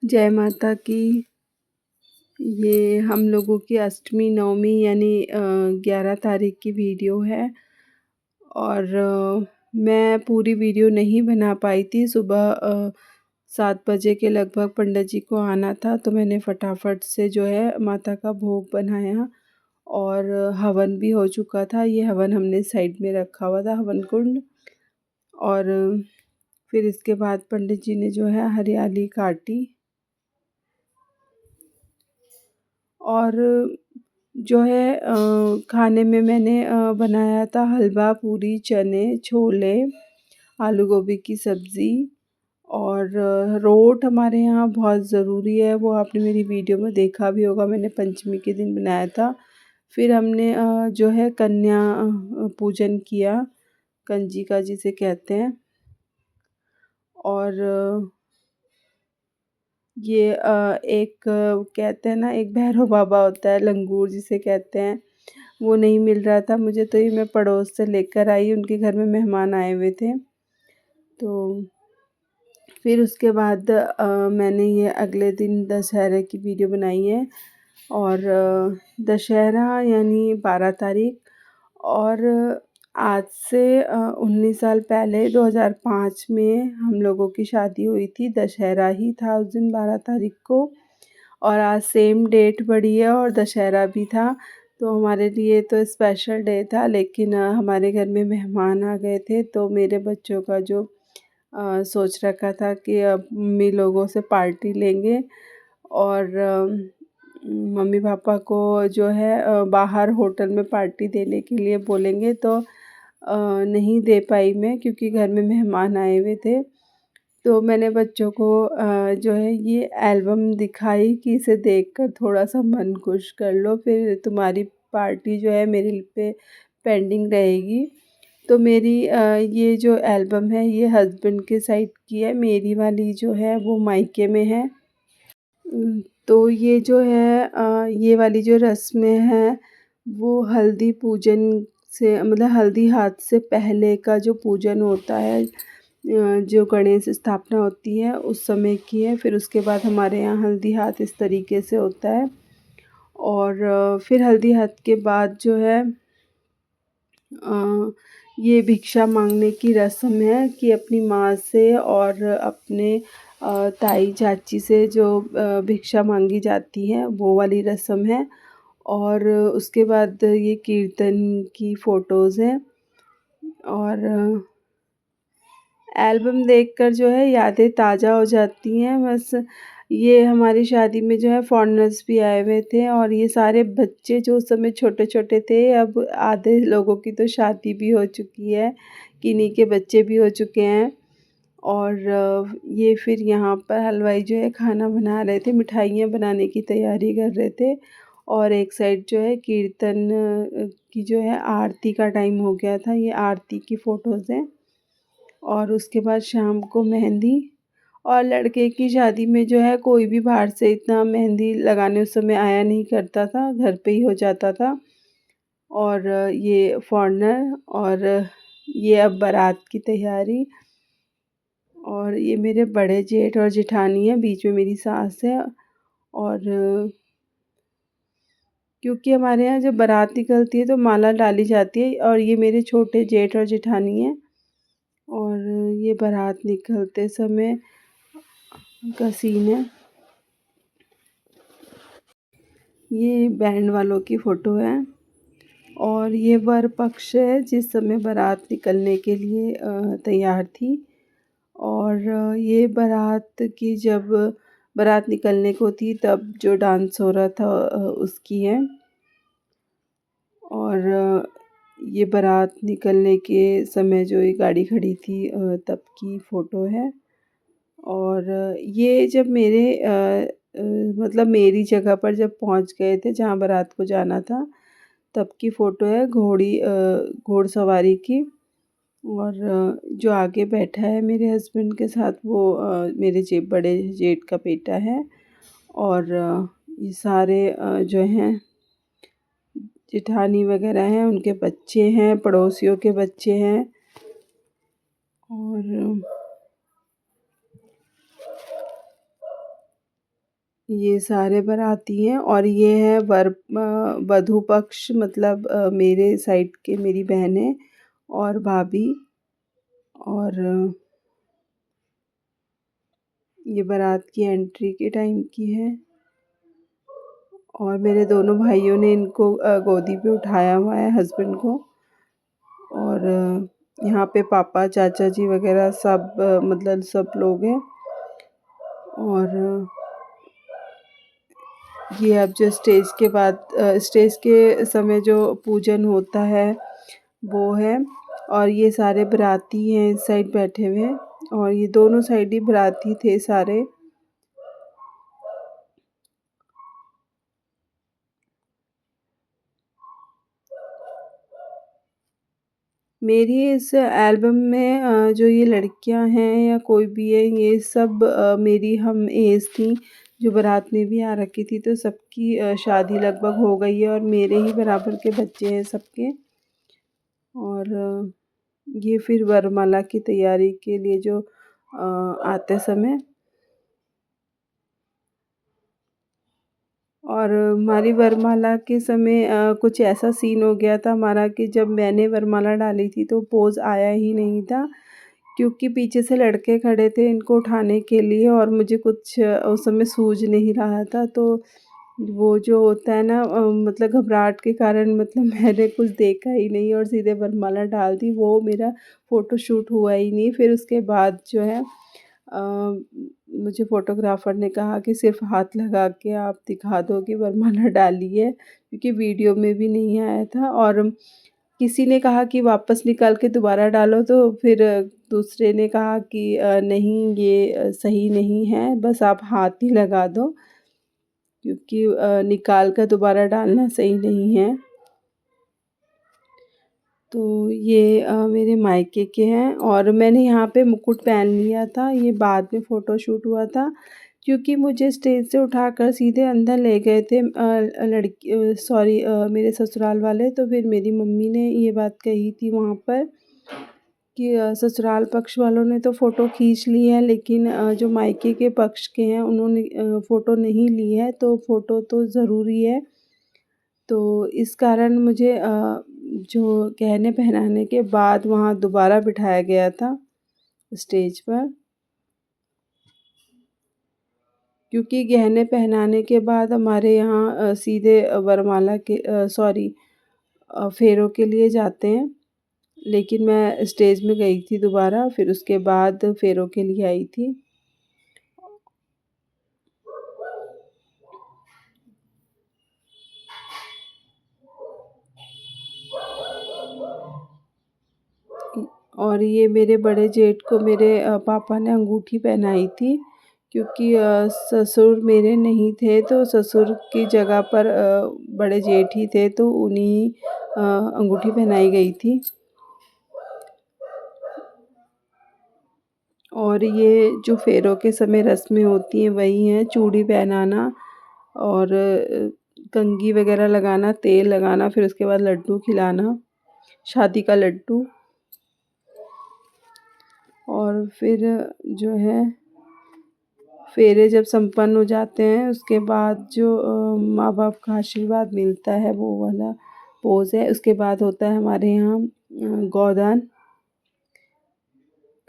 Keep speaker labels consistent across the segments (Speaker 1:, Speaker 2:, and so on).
Speaker 1: जय माता की। ये हम लोगों की अष्टमी नवमी यानी 11 तारीख की वीडियो है और मैं पूरी वीडियो नहीं बना पाई थी। सुबह 7 बजे के लगभग पंडित जी को आना था, तो मैंने फटाफट से जो है माता का भोग बनाया और हवन भी हो चुका था। ये हवन हमने साइड में रखा हुआ था, हवन कुंड। और फिर इसके बाद पंडित जी ने जो है हरियाली काटी और जो है खाने में मैंने बनाया था हलवा, पूरी, चने, छोले, आलू गोभी की सब्ज़ी और रोट हमारे यहाँ बहुत ज़रूरी है। वो आपने मेरी वीडियो में देखा भी होगा, मैंने पंचमी के दिन बनाया था। फिर हमने जो है कन्या पूजन किया, कंजिका जिसे कहते हैं। और ये एक कहते हैं ना, एक भैरव बाबा होता है, लंगूर जिसे कहते हैं, वो नहीं मिल रहा था मुझे, तो ये मैं पड़ोस से लेकर आई। उनके घर में मेहमान आए हुए थे। तो फिर उसके बाद मैंने ये अगले दिन दशहरे की वीडियो बनाई है और दशहरा यानी 12 तारीख। और आज से 19 साल पहले 2005 में हम लोगों की शादी हुई थी। दशहरा ही था उस दिन 12 तारीख को और आज सेम डेट पड़ी है और दशहरा भी था। तो हमारे लिए तो स्पेशल डे था, लेकिन हमारे घर में मेहमान आ गए थे, तो मेरे बच्चों का जो सोच रखा था कि अब मम्मी लोगों से पार्टी लेंगे और मम्मी पापा को जो है बाहर होटल में पार्टी देने के लिए बोलेंगे, तो नहीं दे पाई मैं क्योंकि घर में मेहमान आए हुए थे। तो मैंने बच्चों को जो है ये एल्बम दिखाई कि इसे देखकर थोड़ा-सा मन खुश कर लो, फिर तुम्हारी पार्टी जो है मेरे पे पेंडिंग रहेगी। तो मेरी ये जो एल्बम है ये हस्बैंड के साइड की है, मेरी वाली जो है वो मायके में है। तो ये जो है ये वाली जो रस्में हैं वो हल्दी पूजन से, मतलब हल्दी हाथ से पहले का जो पूजन होता है, जो गणेश स्थापना होती है उस समय की है। फिर उसके बाद हमारे यहाँ हल्दी हाथ इस तरीके से होता है और फिर हल्दी हाथ के बाद जो है ये भिक्षा मांगने की रस्म है कि अपनी माँ से और अपने ताई चाची से जो भिक्षा मांगी जाती है वो वाली रस्म है। और उसके बाद ये कीर्तन की फ़ोटोज़ हैं और एल्बम देखकर जो है यादें ताज़ा हो जाती हैं। बस ये हमारी शादी में जो है फ़ॉरेनर्स भी आए हुए थे और ये सारे बच्चे जो उस समय छोटे-छोटे थे, अब आधे लोगों की तो शादी भी हो चुकी है, किन्हीं के बच्चे भी हो चुके हैं। और ये फिर यहाँ पर हलवाई जो है खाना बना रहे थे, मिठाइयाँ बनाने की तैयारी कर रहे थे और एक साइड जो है कीर्तन की जो है आरती का टाइम हो गया था। ये आरती की फ़ोटोज़ हैं। और उसके बाद शाम को मेहंदी। और लड़के की शादी में जो है कोई भी बाहर से इतना मेहंदी लगाने उस समय आया नहीं करता था, घर पे ही हो जाता था। और ये फॉरेनर और ये अब बारात की तैयारी। और ये मेरे बड़े जेठ और जेठानी हैं, बीच में मेरी सास है। और क्योंकि हमारे यहाँ जब बारात निकलती है तो माला डाली जाती है और ये मेरे छोटे जेठ और जेठानी हैं। और ये बारात निकलते समय का सीन है। ये बैंड वालों की फ़ोटो है और ये वर पक्ष है जिस समय बारात निकलने के लिए तैयार थी। और ये बारात की जब बारात निकलने को थी तब जो डांस हो रहा था उसकी है। और ये बारात निकलने के समय जो ये गाड़ी खड़ी थी तब की फ़ोटो है। और ये जब मेरे मतलब मेरी जगह पर जब पहुंच गए थे जहाँ बारात को जाना था, तब की फ़ोटो है घोड़सवारी की। और जो आगे बैठा है मेरे हस्बैंड के साथ वो मेरे बड़े जेठ का बेटा है। और ये सारे जो हैं जेठानी वगैरह हैं, उनके बच्चे हैं, पड़ोसियों के बच्चे हैं। और ये सारे बाराती हैं और ये है वधू पक्ष, मतलब मेरे साइड के मेरी बहनें और भाभी। और ये बारात की एंट्री के टाइम की है और मेरे दोनों भाइयों ने इनको गोदी पे उठाया हुआ है, हस्बैंड को। और यहाँ पे पापा चाचा जी वगैरह सब मतलब सब लोग हैं। और ये अब जो स्टेज के बाद स्टेज के समय जो पूजन होता है वो है। और ये सारे बाराती हैं इस साइड बैठे हुए हैं और ये दोनों साइड ही बाराती थे सारे। मेरी इस एल्बम में जो ये लड़कियां हैं या कोई भी है, ये सब मेरी हम एज थी जो बारात में भी आ रखी थी। तो सबकी शादी लगभग हो गई है और मेरे ही बराबर के बच्चे हैं सबके। और ये फिर वरमाला की तैयारी के लिए जो आते समय। और हमारी वरमाला के समय कुछ ऐसा सीन हो गया था हमारा कि जब मैंने वरमाला डाली थी तो पोज़ आया ही नहीं था, क्योंकि पीछे से लड़के खड़े थे इनको उठाने के लिए और मुझे कुछ उस समय सूझ नहीं रहा था। तो वो जो होता है ना, मतलब घबराहट के कारण मतलब मैंने कुछ देखा ही नहीं और सीधे वरमाला डाल दी। वो मेरा फ़ोटोशूट हुआ ही नहीं। फिर उसके बाद जो है मुझे फ़ोटोग्राफ़र ने कहा कि सिर्फ़ हाथ लगा के आप दिखा दो कि वरमाला डाली है, क्योंकि वीडियो में भी नहीं आया था। और किसी ने कहा कि वापस निकाल के दोबारा डालो, तो फिर दूसरे ने कहा कि नहीं ये सही नहीं है, बस आप हाथ ही लगा दो, क्योंकि निकाल कर दोबारा डालना सही नहीं है। तो ये मेरे मायके के हैं और मैंने यहाँ पे मुकुट पहन लिया था, ये बाद में फ़ोटोशूट हुआ था, क्योंकि मुझे स्टेज से उठाकर सीधे अंदर ले गए थे मेरे ससुराल वाले। तो फिर मेरी मम्मी ने ये बात कही थी वहाँ पर कि ससुराल पक्ष वालों ने तो फ़ोटो खींच ली है, लेकिन जो मायके के पक्ष के हैं उन्होंने फ़ोटो नहीं ली है, तो फ़ोटो तो ज़रूरी है। तो इस कारण मुझे जो गहने पहनाने के बाद वहाँ दोबारा बिठाया गया था स्टेज पर, क्योंकि गहने पहनाने के बाद हमारे यहाँ सीधे वरमाला के फेरों के लिए जाते हैं। लेकिन मैं स्टेज में गई थी दोबारा, फिर उसके बाद फेरों के लिए आई थी। और ये मेरे बड़े जेठ को मेरे पापा ने अंगूठी पहनाई थी, क्योंकि ससुर मेरे नहीं थे, तो ससुर की जगह पर बड़े जेठ ही थे, तो उन्हीं अंगूठी पहनाई गई थी। और ये जो फेरों के समय रस्में होती हैं वही हैं, चूड़ी पहनाना और कंघी वगैरह लगाना, तेल लगाना, फिर उसके बाद लड्डू खिलाना, शादी का लड्डू। और फिर जो है फेरे जब संपन्न हो जाते हैं उसके बाद जो माँ बाप का आशीर्वाद मिलता है वो वाला पोज़ है। उसके बाद होता है हमारे यहाँ गोदान।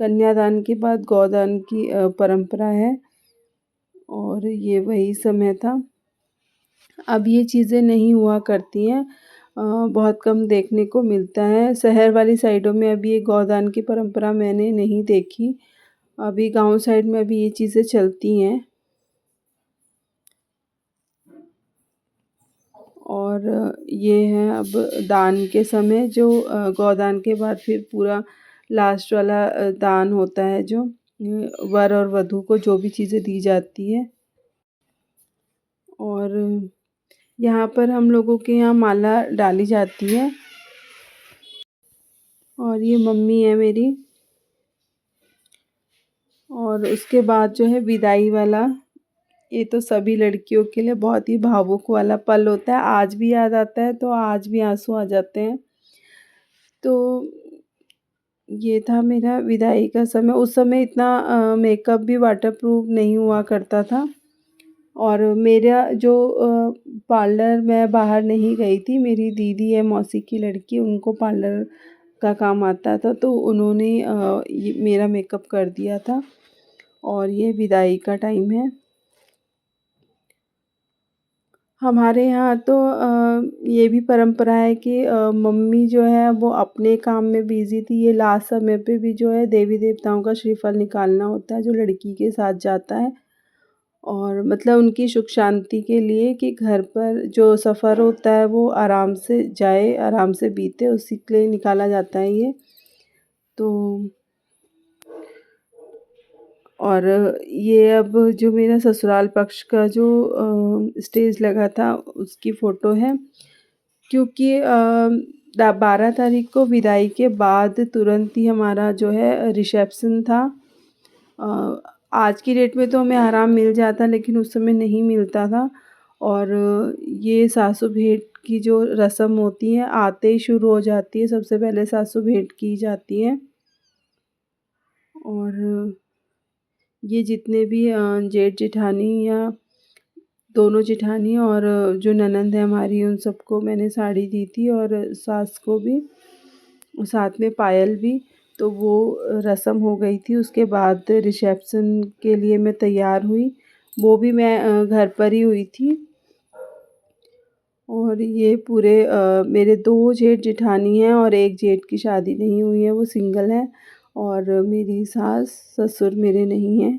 Speaker 1: कन्यादान के बाद गोदान की परंपरा है और ये वही समय था। अब ये चीज़ें नहीं हुआ करती हैं, बहुत कम देखने को मिलता है। शहर वाली साइडों में अभी ये गोदान की परंपरा मैंने नहीं देखी। अभी गाँव साइड में अभी ये चीज़ें चलती हैं। और ये है अब दान के समय जो गोदान के बाद फिर पूरा लास्ट वाला दान होता है, जो वर और वधू को जो भी चीज़ें दी जाती है। और यहाँ पर हम लोगों के यहाँ माला डाली जाती है। और ये मम्मी है मेरी। और उसके बाद जो है विदाई वाला, ये तो सभी लड़कियों के लिए बहुत ही भावुक वाला पल होता है। आज भी याद आता है तो आज भी आंसू आ जाते हैं। तो ये था मेरा विदाई का समय। उस समय इतना मेकअप भी वाटरप्रूफ नहीं हुआ करता था। और मेरा जो पार्लर मैं बाहर नहीं गई थी, मेरी दीदी है मौसी की लड़की, उनको पार्लर का काम आता था, तो उन्होंने ये मेरा मेकअप कर दिया था। और ये विदाई का टाइम है। हमारे यहाँ तो ये भी परंपरा है कि मम्मी जो है वो अपने काम में बिज़ी थी, ये लास्ट समय पे भी जो है देवी देवताओं का श्रीफल निकालना होता है जो लड़की के साथ जाता है। और मतलब उनकी सुख शांति के लिए कि घर पर जो सफ़र होता है वो आराम से जाए, आराम से बीते, उसी के लिए निकाला जाता है ये। तो और ये अब जो मेरा ससुराल पक्ष का जो स्टेज लगा था उसकी फ़ोटो है, क्योंकि 12 तारीख को विदाई के बाद तुरंत ही हमारा जो है रिसेप्शन था। अ, आज की डेट में तो हमें आराम मिल जाता, लेकिन उस समय नहीं मिलता था। और ये सासू भेंट की जो रस्म होती है आते ही शुरू हो जाती है, सबसे पहले सासू भेंट की जाती है। और ये जितने भी जेठ जेठानी या दोनों जेठानी और जो ननंद है हमारी, उन सबको मैंने साड़ी दी थी, और सास को भी, और साथ में पायल भी। तो वो रस्म हो गई थी, उसके बाद रिसेप्शन के लिए मैं तैयार हुई। वो भी मैं घर पर ही हुई थी। और ये पूरे मेरे 2 जेठ जेठानी हैं, और एक जेठ की शादी नहीं हुई है, वो सिंगल हैं। और मेरी सास ससुर मेरे नहीं हैं।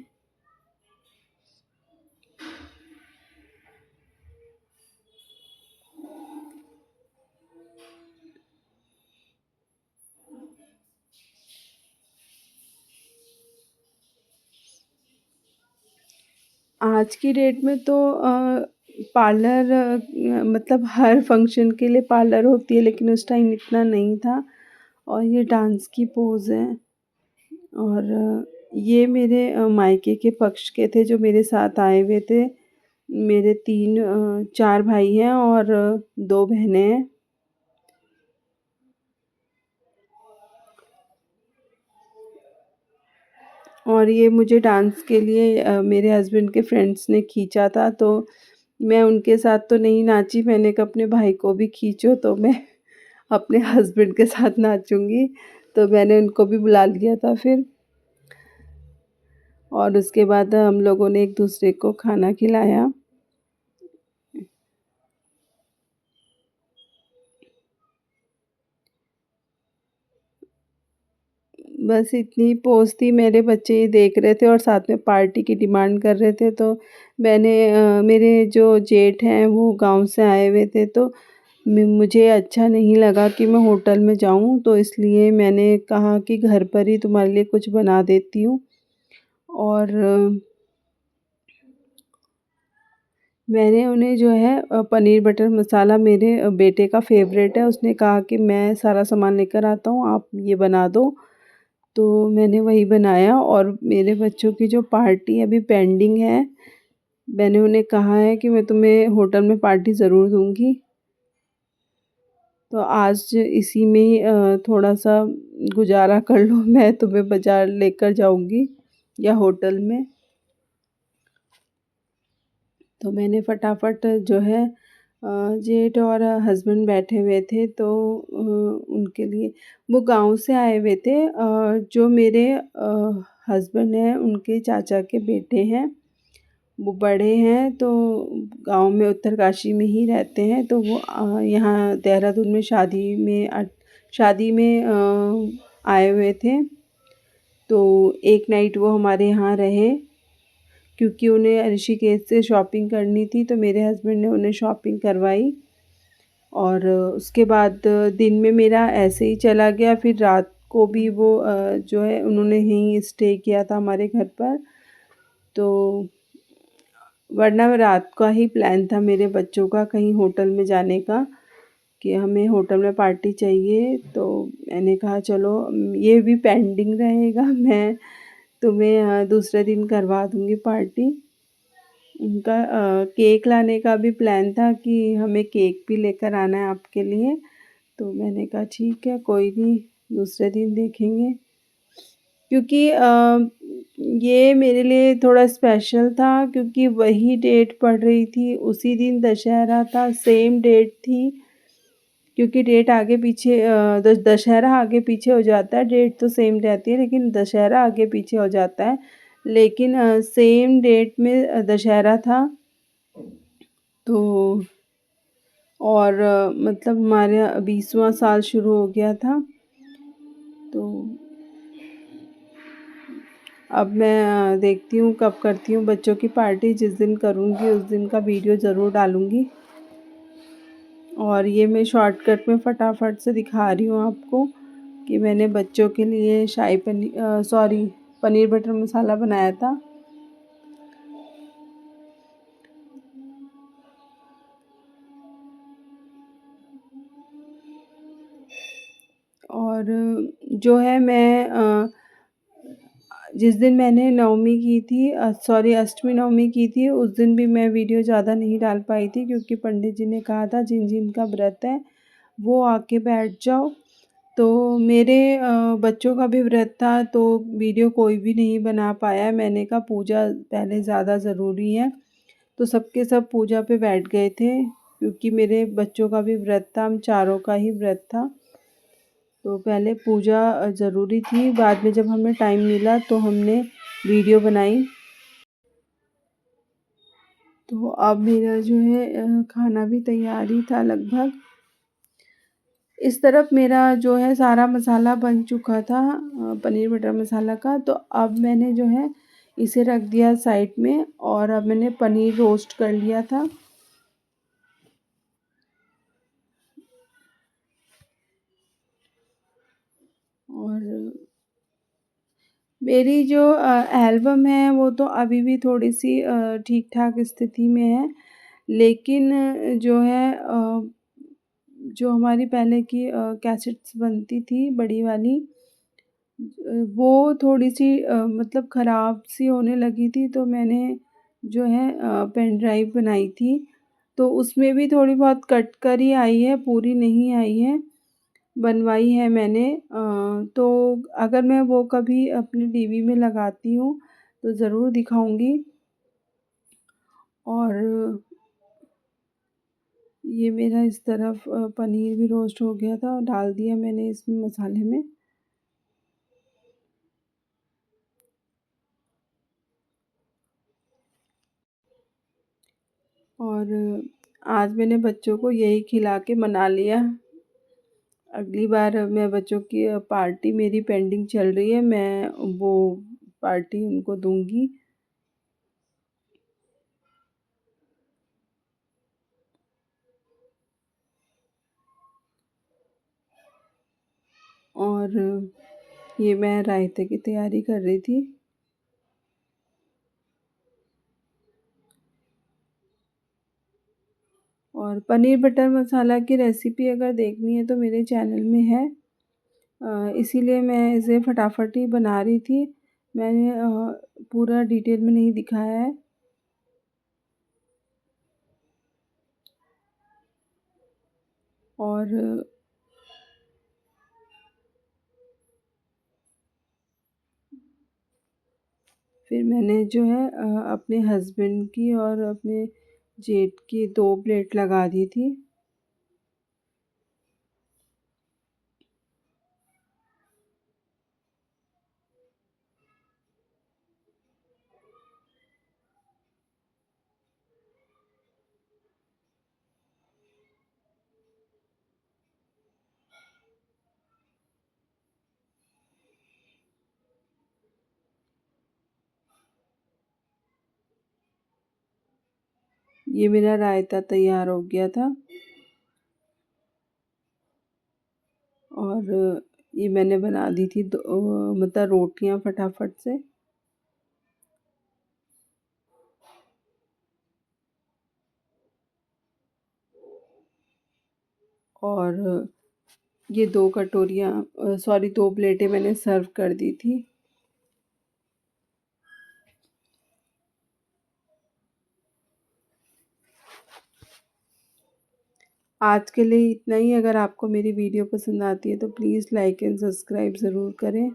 Speaker 1: आज की डेट में तो पार्लर मतलब हर फंक्शन के लिए पार्लर होती है, लेकिन उस टाइम इतना नहीं था। और ये डांस की पोज़ है। और ये मेरे मायके के पक्ष के थे जो मेरे साथ आए हुए थे। मेरे 4 भाई हैं और 2 बहनें हैं। और ये मुझे डांस के लिए मेरे हस्बैंड के फ्रेंड्स ने खींचा था, तो मैं उनके साथ तो नहीं नाची। मैंने कहा अपने भाई को भी खींचो, तो मैं अपने हस्बैंड के साथ नाचूँगी। तो मैंने उनको भी बुला लिया था फिर। और उसके बाद हम लोगों ने एक-दूसरे को खाना खिलाया। बस इतनी पोज़ थी, मेरे बच्चे ये देख रहे थे और साथ में पार्टी की डिमांड कर रहे थे। तो मैंने मेरे जो जेठ हैं वो गाँव से आए हुए थे, तो मुझे अच्छा नहीं लगा कि मैं होटल में जाऊँ, तो इसलिए मैंने कहा कि घर पर ही तुम्हारे लिए कुछ बना देती हूँ। और मैंने उन्हें जो है पनीर बटर मसाला मेरे बेटे का फ़ेवरेट है, उसने कहा कि मैं सारा सामान लेकर आता हूँ, आप ये बना दो। तो मैंने वही बनाया। और मेरे बच्चों की जो पार्टी अभी पेंडिंग है, मैंने उन्हें कहा है कि मैं तुम्हें होटल में पार्टी ज़रूर दूँगी। तो आज इसी में ही थोड़ा-सा गुज़ारा कर लो, मैं तुम्हें बाज़ार लेकर जाऊँगी या होटल में। तो मैंने फटाफट जो है जेठ और हस्बैंड बैठे हुए थे, तो उनके लिए, वो गाँव से आए हुए थे। जो मेरे हस्बैंड हैं उनके चाचा के बेटे हैं, वो बड़े हैं, तो गाँव में उत्तरकाशी में ही रहते हैं। तो वो यहाँ देहरादून में शादी में आए हुए थे। तो एक नाइट वो हमारे यहाँ रहे, क्योंकि उन्हें ऋषिकेश से शॉपिंग करनी थी, तो मेरे हस्बैंड ने उन्हें शॉपिंग करवाई। और उसके बाद दिन में मेरा ऐसे ही चला गया, फिर रात को भी वो जो है उन्होंने यहीं स्टे किया था हमारे घर पर। तो वरना रात का ही प्लान था मेरे बच्चों का कहीं होटल में जाने का, कि हमें होटल में पार्टी चाहिए। तो मैंने कहा चलो ये भी पेंडिंग रहेगा, मैं तुम्हें दूसरे दिन करवा दूँगी पार्टी। उनका केक लाने का भी प्लान था कि हमें केक भी लेकर आना है आपके लिए। तो मैंने कहा ठीक है, कोई नहीं, दूसरे दिन देखेंगे। क्योंकि ये मेरे लिए थोड़ा स्पेशल था क्योंकि वही डेट पड़ रही थी, उसी दिन दशहरा था, सेम डेट थी। क्योंकि डेट आगे-पीछे दशहरा आगे-पीछे हो जाता है, डेट तो सेम रहती है लेकिन दशहरा आगे-पीछे हो जाता है। लेकिन सेम डेट में दशहरा था। तो और मतलब हमारे यहाँ 20वाँ साल शुरू हो गया था। तो अब मैं देखती हूँ कब करती हूँ बच्चों की पार्टी, जिस दिन करूँगी उस दिन का वीडियो ज़रूर डालूँगी। और ये मैं शॉर्टकट में फटाफट से दिखा रही हूँ आपको कि मैंने बच्चों के लिए पनीर बटर मसाला बनाया था। और जो है मैं जिस दिन मैंने नवमी की थी अष्टमी नवमी की थी, उस दिन भी मैं वीडियो ज़्यादा नहीं डाल पाई थी क्योंकि पंडित जी ने कहा था जिन-जिन का व्रत है, वो आके बैठ जाओ। तो मेरे बच्चों का भी व्रत था तो वीडियो कोई भी नहीं बना पाया। मैंने कहा पूजा पहले ज़्यादा ज़रूरी है, तो सबके सब पूजा पे बैठ गए थे क्योंकि मेरे बच्चों का भी व्रत था, हम चारों का ही व्रत था। तो पहले पूजा ज़रूरी थी, बाद में जब हमें टाइम मिला तो हमने वीडियो बनाई। तो अब मेरा जो है खाना भी तैयार ही था लगभग। इस तरफ मेरा जो है सारा मसाला बन चुका था पनीर बटर मसाला का, तो अब मैंने जो है इसे रख दिया साइड में और अब मैंने पनीर रोस्ट कर लिया था। और मेरी जो एल्बम है वो तो अभी भी थोड़ी-सी ठीक-ठाक स्थिति में है। लेकिन जो है जो हमारी पहले की कैसेट्स बनती थी बड़ी वाली, वो थोड़ी-सी मतलब ख़राब सी होने लगी थी तो मैंने जो है पेन ड्राइव बनाई थी। तो उसमें भी थोड़ी बहुत कट-कर ही आई है, पूरी नहीं आई है, बनवाई है मैंने। तो अगर मैं वो कभी अपनी टीवी में लगाती हूँ, तो ज़रूर दिखाऊँगी। और ये मेरा इस तरफ पनीर भी रोस्ट हो गया था और डाल दिया मैंने इसमें मसाले में। और आज मैंने बच्चों को यही खिला के मना लिया। अगली बार मैं बच्चों की पार्टी मेरी पेंडिंग चल रही है, मैं वो पार्टी उनको दूँगी। और ये मैं रायते की तैयारी कर रही थी। और पनीर बटर मसाला की रेसिपी अगर देखनी है तो मेरे चैनल में है। इसीलिए मैं इसे फटाफट ही बना रही थी। मैंने पूरा डिटेल में नहीं दिखाया है। और फिर मैंने जो है अपने हस्बैंड की और अपने जेठ की 2 प्लेट लगा दी थी। ये मेरा रायता तैयार हो गया था। और ये मैंने बना दी थी मतलब रोटियां फटाफट से। और ये 2 कटोरियाँ सॉरी 2 प्लेटें मैंने सर्व कर दी थी। आज के लिए इतना ही। अगर आपको मेरी वीडियो पसंद आती है तो प्लीज़ लाइक एंड सब्सक्राइब ज़रूर करें।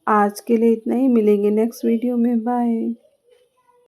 Speaker 1: आज के लिए इतना ही, मिलेंगे नेक्स्ट वीडियो में, बाय।